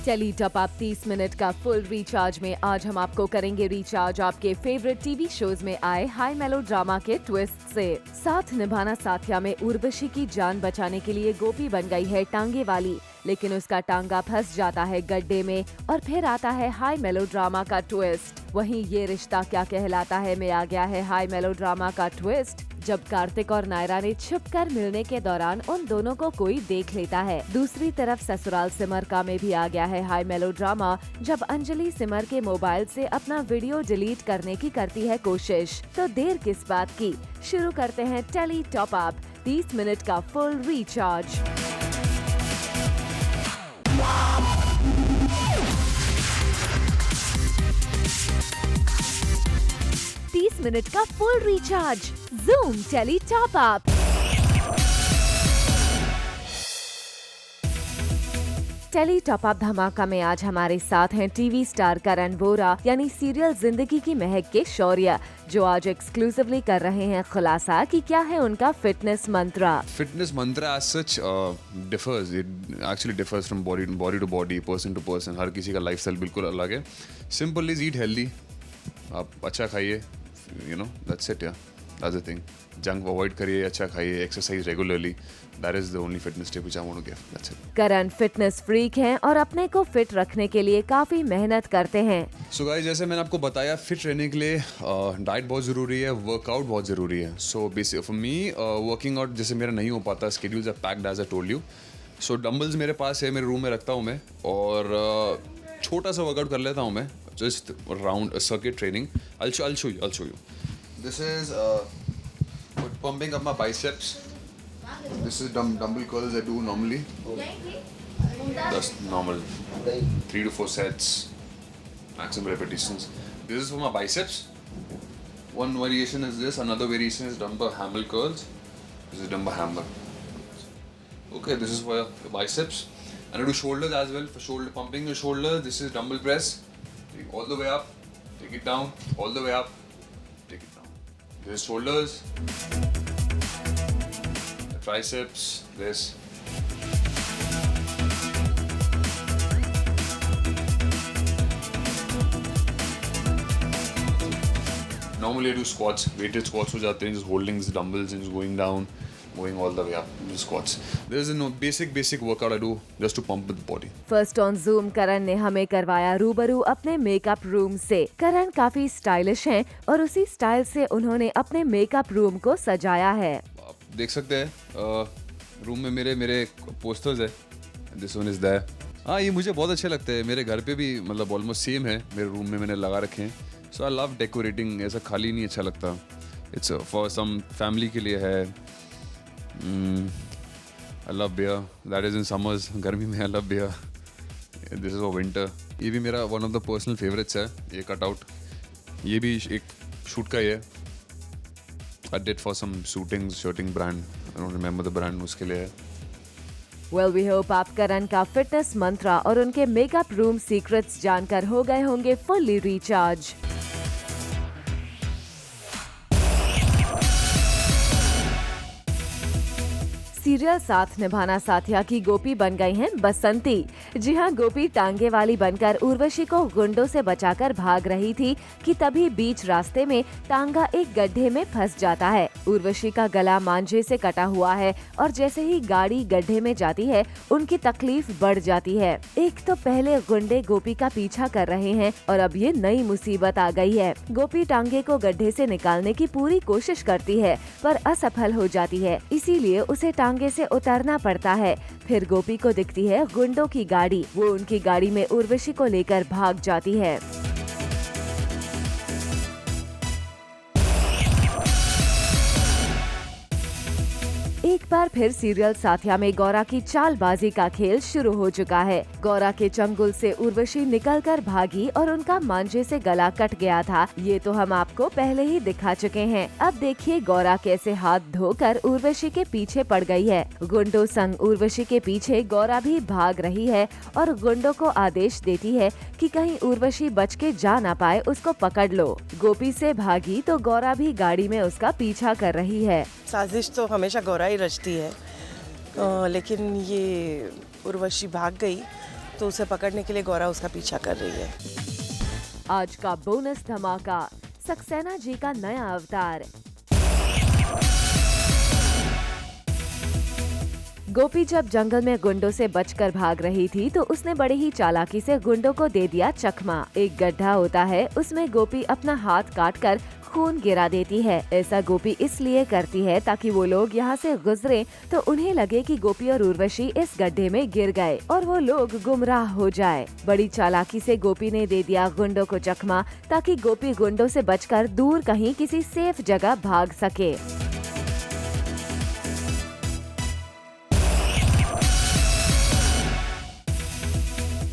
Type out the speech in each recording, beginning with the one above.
Tele top up 30 minute का full recharge में आज हम आपको करेंगे रिचार्ज आपके फेवरेट टीवी शोज में आए हाई मेलो ड्रामा के ट्विस्ट से। साथ निभाना साथिया में उर्वशी की जान बचाने के लिए गोपी बन गई है टांगे वाली, लेकिन उसका टांगा फंस जाता है गड्ढे में और फिर आता है हाई मेलो ड्रामा का ट्विस्ट। वहीं ये रिश्ता क्या कहलाता है में आ गया है हाई मेलो ड्रामा का ट्विस्ट, जब कार्तिक और नायरा ने छुपकर मिलने के दौरान उन दोनों को कोई देख लेता है। दूसरी तरफ ससुराल सिमर का में भी आ गया है हाई मेलो ड्रामा, जब अंजलि सिमर के मोबाइल से अपना वीडियो डिलीट करने की करती है कोशिश। तो देर किस बात की, शुरू करते हैं टेली टॉप अप 30 मिनट का फुल रिचार्ज। मिनट का full recharge, Zoom tele top up. Tele top up धमाका में आज हमारे साथ हैं टीवी स्टार करण वोरा यानी सीरियल जिंदगी की महक के शौर्य, जो आज एक्सक्लूसिवली कर रहे हैं खुलासा कि क्या है उनका फिटनेस मंत्र। Fitness mantra as such differs. It actually differs from body to body, person to person. हर किसी का लाइफस्टाइल बिल्कुल अलग है. Simple is eat healthy. आप अच्छा खाइए, you know, that's it, yeah. That's the thing. Junk avoid करिए, अच्छा खाइए, exercise regularly. That is the only fitness tip which I want to give. That's it. Karan fitness freak हैं और अपने को फिट रखने के लिए काफी मेहनत करते हैं। So guys, जैसे मैंने आपको बताया, फिट रहने के लिए डाइट बहुत ज़रूरी है, वर्कआउट बहुत ज़रूरी है. So basically for me, working out जैसे मेरा नहीं हो पाता, schedules are packed as I told you. So dumbbells मेरे पास है, मेरे रूम में रखता हूँ मैं, और छोटा सा वर्कआउट कर लेता हूँ मैं, just round circuit training. I'll show you. This is pumping up my biceps. This is dumbbell curls I do normally. That's normal. 3 to 4 sets, maximum repetitions. This is for my biceps. One variation is this. Another variation is dumbbell hammer curls. This is dumbbell hammer. Okay, this is for your biceps. And I do shoulders as well. For shoulder pumping your shoulders, this is dumbbell press. Take all the way up, take it down, all the way up, take it down. This is shoulders. Triceps, this. Normally I do squats, weighted squats हो जाते हैं, just holding the dumbbells and just going down, going all the way up, just squats. There is a basic workout I do just to pump the body. First on zoom Karan ने हमें करवाया रूबरू अपने makeup room से। करण काफी stylish हैं और उसी स्टाइल से उन्होंने अपने मेकअप रूम को सजाया है। आप देख सकते हैं रूम में मेरे पोस्टर्स है, दिस वन इज देयर। हाँ, ये मुझे बहुत अच्छे लगते हैं, मेरे घर पे भी मतलब ऑलमोस्ट सेम है, मेरे रूम में मैंने लगा रखे हैं। सो आई लव डेकोरेटिंग, ऐसा खाली नहीं अच्छा लगता। इट्स फॉर सम फैमिली के लिए है। I love beer, that is in summers, गर्मी में I love beer. This is for winter. ये भी मेरा one of the personal favourites है, ये कटआउट, ये भी एक शूट का ही है। I did for some shooting brand. I don't remember the brand, उसके लिए है। Well, we hope आप करण का फिटनेस मंत्र और उनके मेकअप रूम सीक्रेट्स जानकर हो गए होंगे फुल्ली रिचार्ज। सीरियल साथ निभाना साथिया की गोपी बन गई हैं बसंती। जी हाँ, गोपी टांगे वाली बनकर उर्वशी को गुंडों से बचाकर भाग रही थी कि तभी बीच रास्ते में टांगा एक गड्ढे में फंस जाता है। उर्वशी का गला मांझे से कटा हुआ है और जैसे ही गाड़ी गड्ढे में जाती है उनकी तकलीफ बढ़ जाती है। एक तो पहले गुंडे गोपी का पीछा कर रहे हैं और अब ये नई मुसीबत आ गई है। गोपी टांगे को गड्ढे से निकालने की पूरी कोशिश करती है पर असफल हो जाती है, इसीलिए उसे टांगे से उतरना पड़ता है। फिर गोपी को दिखती है गुंडों की गाड़ी, वो उनकी गाड़ी में उर्वशी को लेकर भाग जाती है। एक बार फिर सीरियल साथिया में गौरा की चालबाजी का खेल शुरू हो चुका है। गौरा के चंगुल से उर्वशी निकलकर भागी और उनका मांझे से गला कट गया था। ये तो हम आपको पहले ही दिखा चुके हैं। अब देखिए गौरा कैसे हाथ धोकर उर्वशी के पीछे पड़ गई है। गुंडों संग उर्वशी के पीछे गौरा भी भाग रही है और गुंडों को आदेश देती है कि कहीं उर्वशी बच के जा ना पाए, उसको पकड़ लो। गोपी से भागी तो गौरा भी गाड़ी में उसका पीछा कर रही है। साजिश तो हमेशा गौरा ही रचती है, लेकिन ये उर्वशी भाग गई तो उसे पकड़ने के लिए गौरा उसका पीछा कर रही है। आज का बोनस धमाका, सक्सेना जी का नया अवतार। गोपी जब जंगल में गुंडों से बचकर भाग रही थी तो उसने बड़े ही चालाकी से गुंडों को दे दिया चकमा। एक गड्ढा होता है, उसमें गोपी अपना हाथ काटकर खून गिरा देती है। ऐसा गोपी इसलिए करती है ताकि वो लोग यहाँ से गुजरे तो उन्हें लगे कि गोपी और उर्वशी इस गड्ढे में गिर गए और वो लोग गुमराह हो जाए। बड़ी चालाकी से गोपी ने दे दिया गुंडों को चकमा ताकि गोपी गुंडों से बचकर दूर कहीं किसी सेफ जगह भाग सके।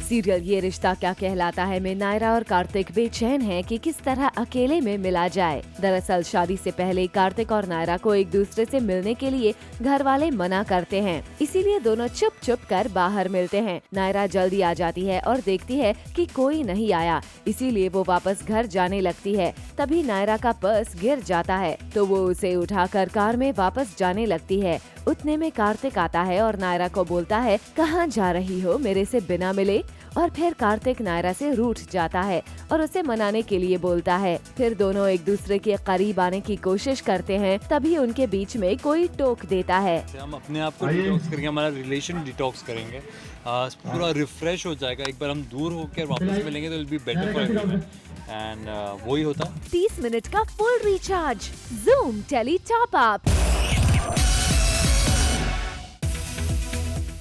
सीरियल ये रिश्ता क्या कहलाता है में नायरा और कार्तिक बेचैन हैं कि किस तरह अकेले में मिला जाए। दरअसल शादी से पहले कार्तिक और नायरा को एक दूसरे से मिलने के लिए घर वाले मना करते हैं, इसीलिए दोनों चुप चुप कर बाहर मिलते हैं। नायरा जल्दी आ जाती है और देखती है कि कोई नहीं आया, इसीलिए वो वापस घर जाने लगती है। तभी नायरा का पर्स गिर जाता है तो वो उसे उठाकर कार में वापस जाने लगती है। उतने में कार्तिक आता है और नायरा को बोलता है, कहाँ जा रही हो मेरे से बिना मिले। और फिर कार्तिक नायरा से रूठ जाता है और उसे मनाने के लिए बोलता है। फिर दोनों एक दूसरे के करीब आने की कोशिश करते हैं, तभी उनके बीच में कोई टोक देता है। हम अपने आप को डिटॉक्स करेंगे, हमारा रिलेशन डिटॉक्स करेंगे, पूरा रिफ्रेश हो जाएगा। एक बार हम दूर होकर वापस मिलेंगे तो will be better for everyone and वही होता है। 30 मिनट का full recharge Zoom tele top up.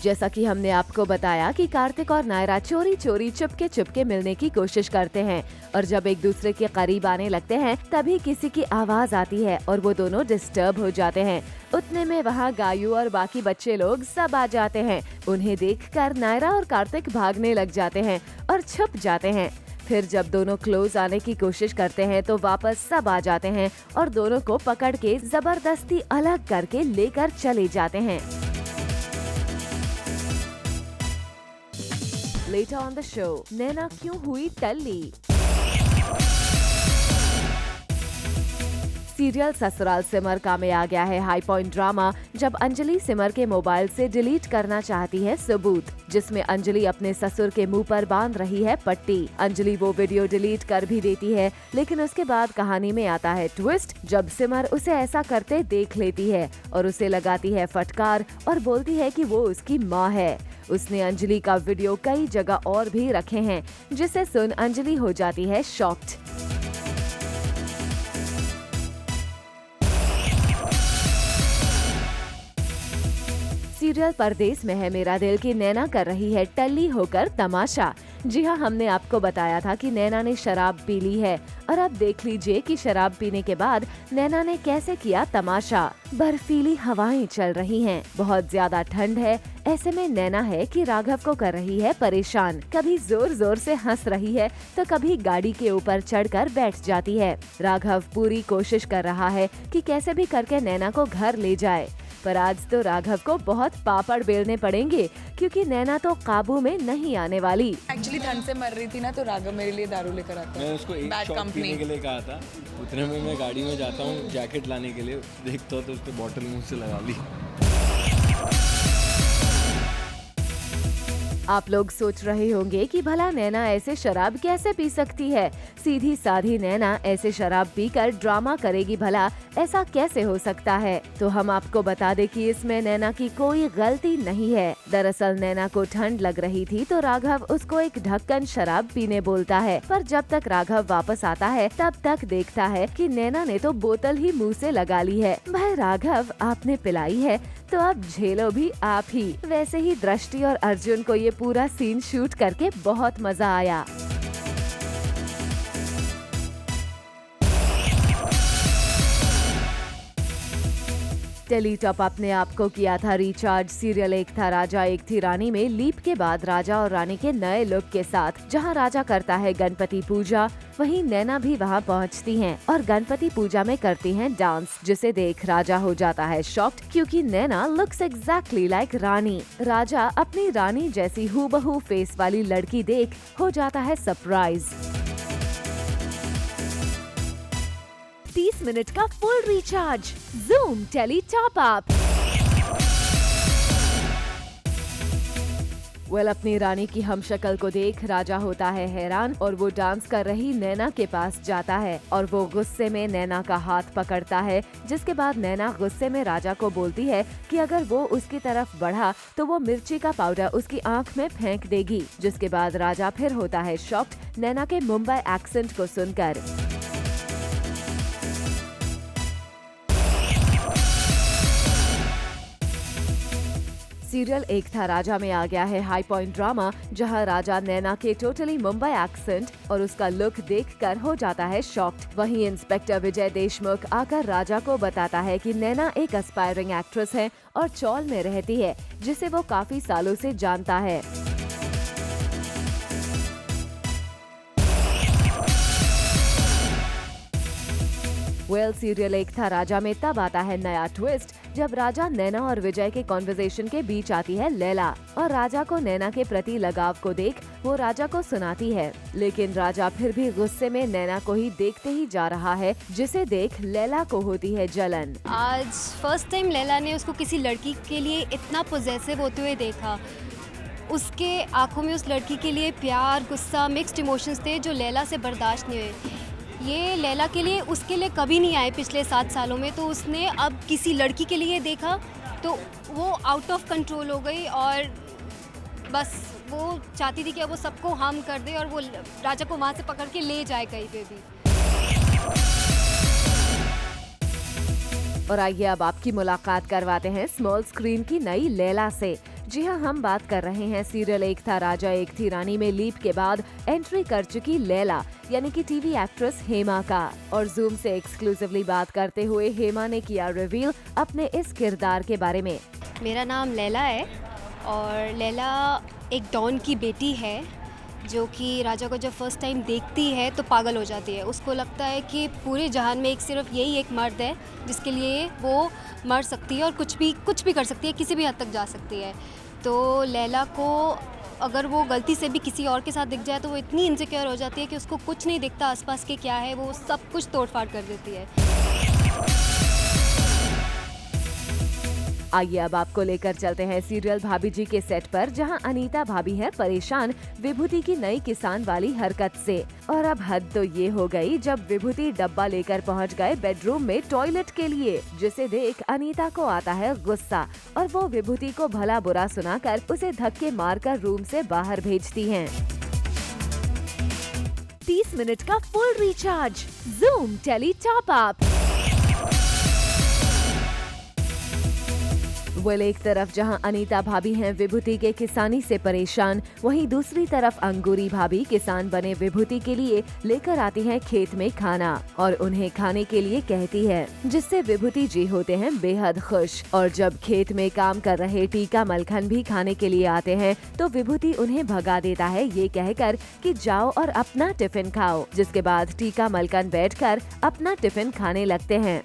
जैसा कि हमने आपको बताया कि कार्तिक और नायरा चोरी चोरी चुपके मिलने की कोशिश करते हैं और जब एक दूसरे के करीब आने लगते हैं तभी किसी की आवाज आती है और वो दोनों डिस्टर्ब हो जाते हैं। उतने में वहाँ गायू और बाकी बच्चे लोग सब आ जाते हैं। उन्हें देखकर नायरा और कार्तिक भागने लग जाते हैं और छुप जाते हैं। फिर जब दोनों क्लोज आने की कोशिश करते हैं तो वापस सब आ जाते हैं और दोनों को पकड़ के जबरदस्ती अलग करके लेकर चले जाते हैं। Later on the show, नैना क्यों हुई टल्ली। सीरियल ससुराल सिमर का में आ गया है हाई पॉइंट ड्रामा जब अंजलि सिमर के मोबाइल से डिलीट करना चाहती है सबूत, जिसमें अंजलि अपने ससुर के मुंह पर बांध रही है पट्टी। अंजलि वो वीडियो डिलीट कर भी देती है, लेकिन उसके बाद कहानी में आता है ट्विस्ट जब सिमर उसे ऐसा करते देख लेती है और उसे लगाती है फटकार और बोलती है कि वो उसकी माँ है। उसने अंजलि का वीडियो कई जगह और भी रखे हैं, जिसे सुन अंजलि हो जाती है शॉक्ड। सीरियल परदेस में है मेरा दिल की नैना कर रही है टल्ली होकर तमाशा। जी हाँ, हमने आपको बताया था कि नैना ने शराब पी ली है और अब देख लीजिए कि शराब पीने के बाद नैना ने कैसे किया तमाशा। बर्फीली हवाएं चल रही हैं, बहुत ज्यादा ठंड है। ऐसे में नैना है कि राघव को कर रही है परेशान। कभी जोर जोर से हंस रही है तो कभी गाड़ी के ऊपर चढ़कर बैठ जाती है। राघव पूरी कोशिश कर रहा है कि कैसे भी करके नैना को घर ले जाए, पर आज तो राघव को बहुत पापड़ बेलने पड़ेंगे क्योंकि नैना तो काबू में नहीं आने वाली। एक्चुअली ठंड से मर रही थी ना, तो राघव मेरे लिए दारू लेकर आता है। मैं उसको एक शॉट पीने के लिए कहा था, उतने में मैं गाड़ी में जाता हूँ जैकेट लाने के लिए, देखता हूँ तो उसने बॉटल मुंह से लगा ली। आप लोग सोच रहे होंगे कि भला नैना ऐसे शराब कैसे पी सकती है। सीधी साधी नैना ऐसे शराब पीकर ड्रामा करेगी, भला ऐसा कैसे हो सकता है। तो हम आपको बता दें कि इसमें नैना की कोई गलती नहीं है। दरअसल नैना को ठंड लग रही थी तो राघव उसको एक ढक्कन शराब पीने बोलता है, पर जब तक राघव वापस आता है तब तक देखता है कि नैना ने तो बोतल ही मुँह से लगा ली है। भाई राघव, आपने पिलाई है तो अब झेलो भी आप ही। वैसे ही दृष्टि और अर्जुन को ये पूरा सीन शूट करके बहुत मजा आया। टेली टॉप अप ने आपको किया था रिचार्ज। सीरियल एक था राजा एक थी रानी में लीप के बाद राजा और रानी के नए लुक के साथ, जहां राजा करता है गणपति पूजा, वहीं नैना भी वहां पहुंचती हैं और गणपति पूजा में करती हैं डांस, जिसे देख राजा हो जाता है शॉक्ड क्योंकि नैना लुक्स एग्जैक्टली लाइक रानी। राजा अपनी रानी जैसी हूबहू फेस वाली लड़की देख हो जाता है सरप्राइज। 30 मिनट का full recharge Zoom tele top up. Well अपनी रानी की हमशक्ल को देख राजा होता है हैरान और वो डांस कर रही नैना के पास जाता है और वो गुस्से में नैना का हाथ पकड़ता है, जिसके बाद नैना गुस्से में राजा को बोलती है कि अगर वो उसकी तरफ बढ़ा तो वो मिर्ची का पाउडर उसकी आंख में फेंक देगी, जिसके बाद राजा फिर होता है शॉक्ड नैना के मुंबई एक्सेंट को सुनकर। सीरियल एक था राजा में आ गया है हाई पॉइंट ड्रामा, जहां राजा नैना के टोटली मुंबई एक्सेंट और उसका लुक देखकर हो जाता है शॉक्ड। वहीं इंस्पेक्टर विजय देशमुख आकर राजा को बताता है कि नैना एक एस्पायरिंग एक्ट्रेस है और चौल में रहती है, जिसे वो काफी सालों से जानता है। वेल सीरियल एक था राजा में तब आता है नया ट्विस्ट, जब राजा नैना और विजय के कॉन्वर्सेशन के बीच आती है लैला और राजा को नैना के प्रति लगाव को देख वो राजा को सुनाती है, लेकिन राजा फिर भी गुस्से में नैना को ही देखते ही जा रहा है, जिसे देख लैला को होती है जलन। आज फर्स्ट टाइम लैला ने उसको किसी लड़की के लिए इतना पॉजेसिव होते हुए देखा। उसके आंखों में उस लड़की के लिए प्यार, गुस्सा, मिक्स्ड इमोशंस थे जो लैला से बर्दाश्त नहीं हुए। ये लैला के लिए उसके लिए कभी नहीं आए पिछले 7 सालों में, तो उसने अब किसी लड़की के लिए देखा तो वो आउट ऑफ कंट्रोल हो गई और बस वो चाहती थी कि वो सबको हार्म कर दे और वो राजा को वहाँ से पकड़ के ले जाए कहीं पे भी। और आइए अब आपकी मुलाकात करवाते हैं स्मॉल स्क्रीन की नई लैला से। जी हाँ, हम बात कर रहे हैं सीरियल एक था राजा एक थी रानी में लीप के बाद एंट्री कर चुकी लैला यानी कि टीवी एक्ट्रेस हेमा का। और जूम से एक्सक्लूसिवली बात करते हुए हेमा ने किया रिवील अपने इस किरदार के बारे में। मेरा नाम लैला है और लैला एक डॉन की बेटी है जो कि राजा को जब फर्स्ट टाइम देखती है तो पागल हो जाती है। उसको लगता है कि पूरे जहान में सिर्फ यही एक मर्द है जिसके लिए वो मर सकती है और कुछ भी कर सकती है, किसी भी हद तक जा सकती है। तो लैला को अगर वो गलती से भी किसी और के साथ दिख जाए तो वो इतनी इनसिक्योर हो जाती है कि उसको कुछ नहीं दिखता आसपास के क्या है, वो सब कुछ तोड़फाड़ कर देती है। आइए अब आपको लेकर चलते हैं सीरियल भाभी जी के सेट पर, जहां अनीता भाभी है परेशान विभूति की नई किसान वाली हरकत से। और अब हद तो ये हो गई जब विभूति डब्बा लेकर पहुंच गए बेडरूम में टॉयलेट के लिए, जिसे देख अनीता को आता है गुस्सा और वो विभूति को भला बुरा सुनाकर उसे धक्के मारकर रूम से बाहर भेजती हैं। 30 मिनट का full recharge Zoom tele top up. Well एक तरफ जहां अनीता भाभी हैं विभूति के किसानी से परेशान, वहीं दूसरी तरफ अंगूरी भाभी किसान बने विभूति के लिए लेकर आती हैं खेत में खाना और उन्हें खाने के लिए कहती है, जिससे विभूति जी होते हैं बेहद खुश। और जब खेत में काम कर रहे टीका मलखन भी खाने के लिए आते हैं तो विभूति उन्हें भगा देता है ये कहकर कि जाओ और अपना टिफिन खाओ, जिसके बाद टीका मलखन बैठकर अपना टिफिन खाने लगते हैं।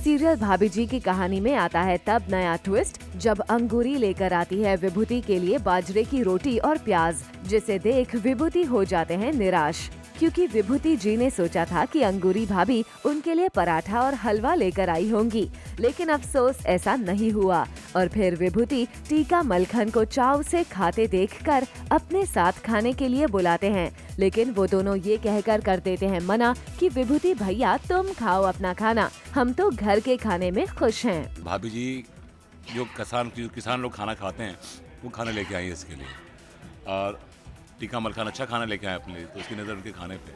सीरियल भाभी जी की कहानी में आता है तब नया ट्विस्ट, जब अंगूरी लेकर आती है विभूति के लिए बाजरे की रोटी और प्याज, जिसे देख विभूति हो जाते हैं निराश, क्योंकि विभूति जी ने सोचा था कि अंगूरी भाभी उनके लिए पराठा और हलवा लेकर आई होंगी, लेकिन अफसोस ऐसा नहीं हुआ। और फिर विभूति टीका मलखन को चाव से खाते देखकर अपने साथ खाने के लिए बुलाते हैं, लेकिन वो दोनों ये कहकर कर देते हैं मना कि विभूति भैया तुम खाओ अपना खाना, हम तो घर के खाने में खुश हैं। भाभी जी जो किसान लोग खाना खाते हैं वो खाना लेके आई है इसके लिए, और टीका मलखान अच्छा खाना लेके आए अपने लिए, तो उसकी नज़र उनके खाने पे।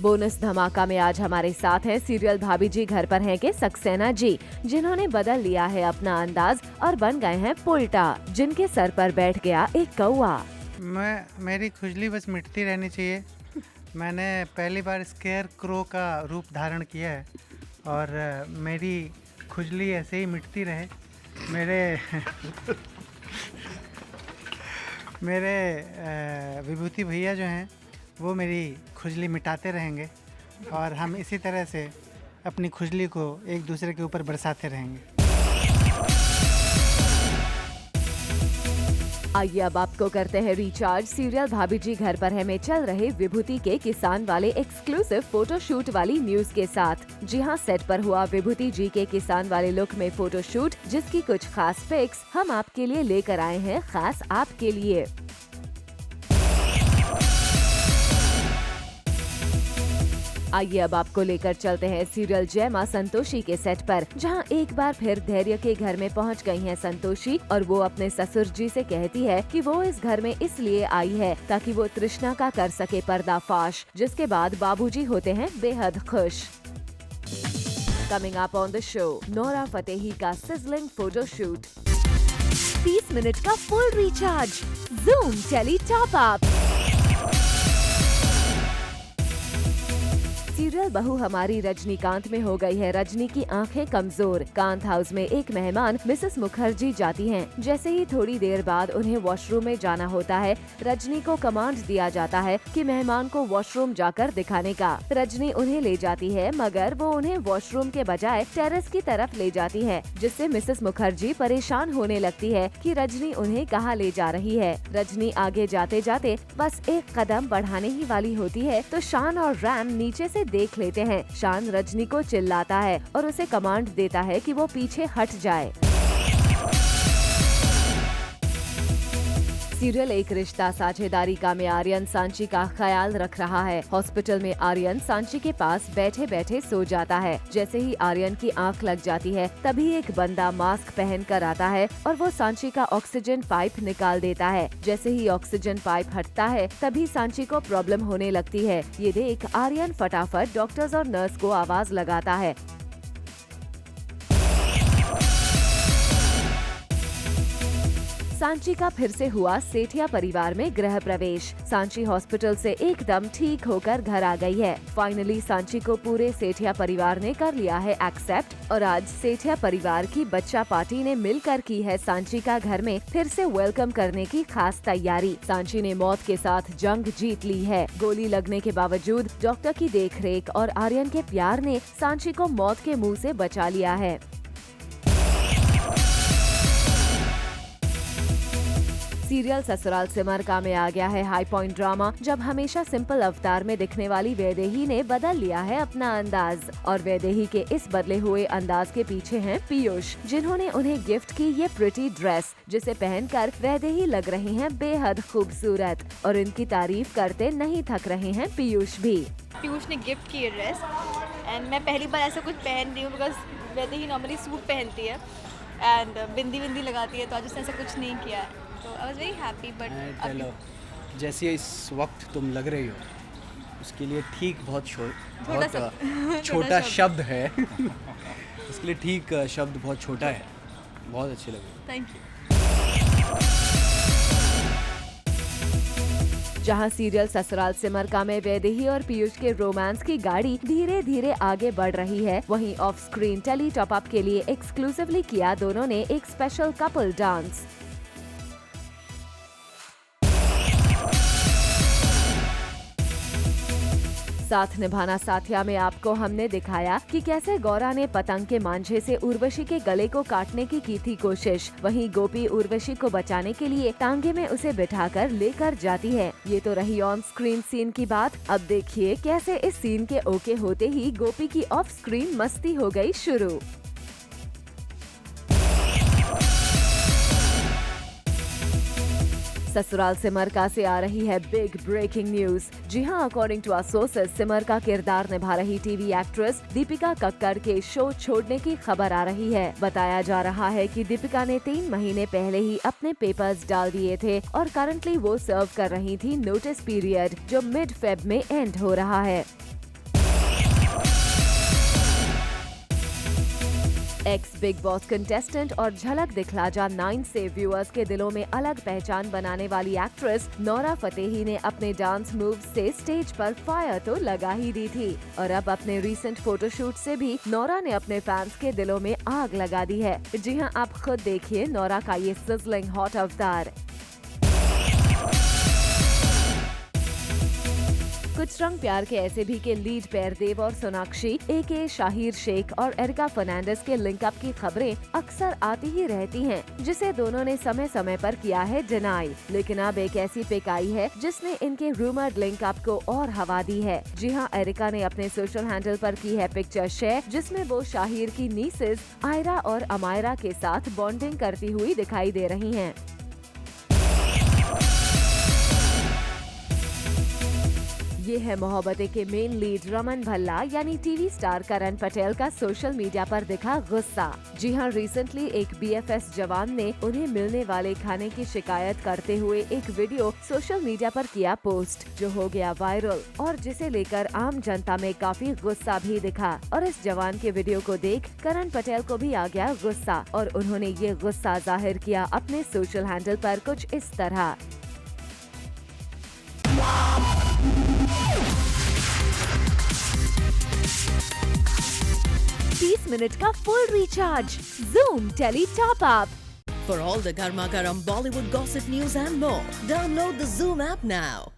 बोनस धमाका में आज हमारे साथ हैं सीरियल भाभी जी घर पर हैं के सक्सेना जी, जिन्होंने बदल लिया है अपना अंदाज और बन गए हैं पुल्टा, जिनके सर पर बैठ गया एक कौवा। मेरी खुजली बस मिटती रहनी चाहिए। मैंने पहली बार स्केयर क्रो का रूप धारण किया है और मेरी खुजली ऐसे ही मिटती रहे। मेरे विभूति भैया जो हैं वो मेरी खुजली मिटाते रहेंगे और हम इसी तरह से अपनी खुजली को एक दूसरे के ऊपर बरसाते रहेंगे। आइए अब आपको करते हैं रिचार्ज सीरियल भाभी जी घर पर है में चल रहे विभूति के किसान वाले एक्सक्लूसिव फोटोशूट वाली न्यूज के साथ। जी हां, सेट पर हुआ विभूति जी के किसान वाले लुक में फोटोशूट, जिसकी कुछ खास पिक्स हम आपके लिए लेकर आए हैं खास आपके लिए। आइए अब आपको लेकर चलते हैं सीरियल जय मां संतोषी के सेट पर, जहां एक बार फिर धैर्य के घर में पहुंच गई हैं संतोषी और वो अपने ससुर जी से कहती है कि वो इस घर में इसलिए आई है ताकि वो तृष्णा का कर सके पर्दाफाश, जिसके बाद बाबूजी होते हैं बेहद खुश। Coming up on the show, Nora Fatehi का सिजलिंग फोटोशूट, 30 मिनट का full recharge, Zoom tele top up. Serial बहू हमारी रजनीकांत में हो गई है रजनी की आंखें कमजोर। कांत हाउस में एक मेहमान मिसेस मुखर्जी जाती हैं। जैसे ही थोड़ी देर बाद उन्हें वॉशरूम में जाना होता है, रजनी को कमांड दिया जाता है कि मेहमान को वॉशरूम जाकर दिखाने का। रजनी उन्हें ले जाती है, मगर वो उन्हें वॉशरूम के बजाय टेरेस की तरफ ले जाती है, जिससे मिसेस मुखर्जी परेशान होने लगती है कि रजनी उन्हें कहाँ ले जा रही है। रजनी आगे जाते जाते बस एक कदम बढ़ाने ही वाली होती है तो शान और रैम नीचे से देख लेते हैं। शान रजनी को चिल्लाता है और उसे कमांड देता है कि वो पीछे हट जाए। सीरियल एक रिश्ता साझेदारी का में आर्यन सांची का ख्याल रख रहा है। हॉस्पिटल में आर्यन सांची के पास बैठे बैठे सो जाता है। जैसे ही आर्यन की आंख लग जाती है, तभी एक बंदा मास्क पहन कर आता है और वो सांची का ऑक्सीजन पाइप निकाल देता है। जैसे ही ऑक्सीजन पाइप हटता है, तभी सांची को प्रॉब्लम होने लगती है। ये देख आर्यन फटाफट डॉक्टर्स और नर्स को आवाज लगाता है। सांची का फिर से हुआ सेठिया परिवार में गृह प्रवेश। सांची हॉस्पिटल से एकदम ठीक होकर घर आ गई है। फाइनली सांची को पूरे सेठिया परिवार ने कर लिया है एक्सेप्ट और आज सेठिया परिवार की बच्चा पार्टी ने मिलकर की है सांची का घर में फिर से वेलकम करने की खास तैयारी। सांची ने मौत के साथ जंग जीत ली है। गोली लगने के बावजूद डॉक्टर की देखरेख और आर्यन के प्यार ने सांची को मौत के मुँह से बचा लिया है। सीरियल ससुराल सिमर का में आ गया है हाई पॉइंट ड्रामा, जब हमेशा सिंपल अवतार में दिखने वाली वैदेही ने बदल लिया है अपना अंदाज। और वैदेही के इस बदले हुए अंदाज के पीछे हैं पीयूष, जिन्होंने उन्हें गिफ्ट की ये प्रिटी ड्रेस, जिसे पहनकर वैदेही लग रही हैं बेहद खूबसूरत और इनकी तारीफ करते नहीं थक रहे हैं पीयूष भी। पीयूष ने गिफ्ट की ये ड्रेस एंड मैं पहली बार ऐसा कुछ पहन रही हूँ, बिकॉज वैदेही नॉर्मली सूट पहनती है एंड बिंदी लगाती है, तो आज उसने ऐसा कुछ नहीं किया है, तो I was very happy. But जैसे इस वक्त तुम लग रही हो उसके लिए ठीक बहुत छोटा शब्द है उसके लिए ठीक शब्द बहुत छोटा है, बहुत अच्छे लगे। Thank you. जहां सीरियल ससुराल सिमर का में वैदेही और पीयूष के रोमांस की गाड़ी धीरे धीरे आगे बढ़ रही है, वहीं off screen tele top up के लिए एक्सक्लूसिवली किया दोनों ने एक स्पेशल कपल डांस। साथ निभाना साथिया में आपको हमने दिखाया कि कैसे गौरा ने पतंग के मांझे से उर्वशी के गले को काटने की थी कोशिश। वहीं गोपी उर्वशी को बचाने के लिए टांगे में उसे बिठाकर लेकर जाती है। ये तो रही ऑन स्क्रीन सीन की बात। अब देखिए कैसे इस सीन के ओके होते ही गोपी की ऑफ स्क्रीन मस्ती हो गई शुरू। ससुराल सिमर का से आ रही है बिग ब्रेकिंग न्यूज। जी हां, according to our sources Simar का किरदार निभा रही टीवी एक्ट्रेस दीपिका कक्कड़ के शो छोड़ने की खबर आ रही है। बताया जा रहा है कि दीपिका ने 3 महीने पहले ही अपने पेपर्स डाल दिए थे और करंटली वो सर्व कर रही थी नोटिस पीरियड, जो मिड फेब में एंड हो रहा है। एक्स बिग बॉस कंटेस्टेंट और झलक दिखला जा 9 से व्यूअर्स के दिलों में अलग पहचान बनाने वाली एक्ट्रेस नोरा फतेही ने अपने डांस मूव्स से स्टेज पर फायर तो लगा ही दी थी और अब अपने रीसेंट फोटोशूट से भी नोरा ने अपने फैंस के दिलों में आग लगा दी है। जी हां, आप खुद देखिए नोरा का ये सिजलिंग हॉट अवतार। कुछ रंग प्यार के ऐसे भी के लीड पेयर देव और सोनाक्षी एके शाहिर शेख और एरिका फर्नांडिस के लिंकअप की खबरें अक्सर आती ही रहती हैं, जिसे दोनों ने समय समय पर किया है डिनाई। लेकिन अब एक ऐसी पिक आई है जिसने इनके रूमर्ड लिंकअप को और हवा दी है। जी हाँ, एरिका ने अपने सोशल हैंडल पर की है पिक्चर शेयर, जिसमें वो शाहिर की नीसेस आयरा और अमायरा के साथ बॉन्डिंग करती हुई दिखाई दे रही हैं। ये है मोहब्बतें के मेन लीड रमन भल्ला यानी टीवी स्टार करण पटेल का सोशल मीडिया पर दिखा गुस्सा। जी हाँ, रिसेंटली एक बीएफएस जवान ने उन्हें मिलने वाले खाने की शिकायत करते हुए एक वीडियो सोशल मीडिया पर किया पोस्ट, जो हो गया वायरल और जिसे लेकर आम जनता में काफी गुस्सा भी दिखा। और इस जवान के वीडियो को देख करण पटेल को भी आ गया गुस्सा और उन्होंने ये गुस्सा जाहिर किया अपने सोशल हैंडल पर कुछ इस तरह। 30 मिनट का full recharge Zoom Tele Top Up। For all the Garma Garam Bollywood gossip news and more, download the Zoom app now.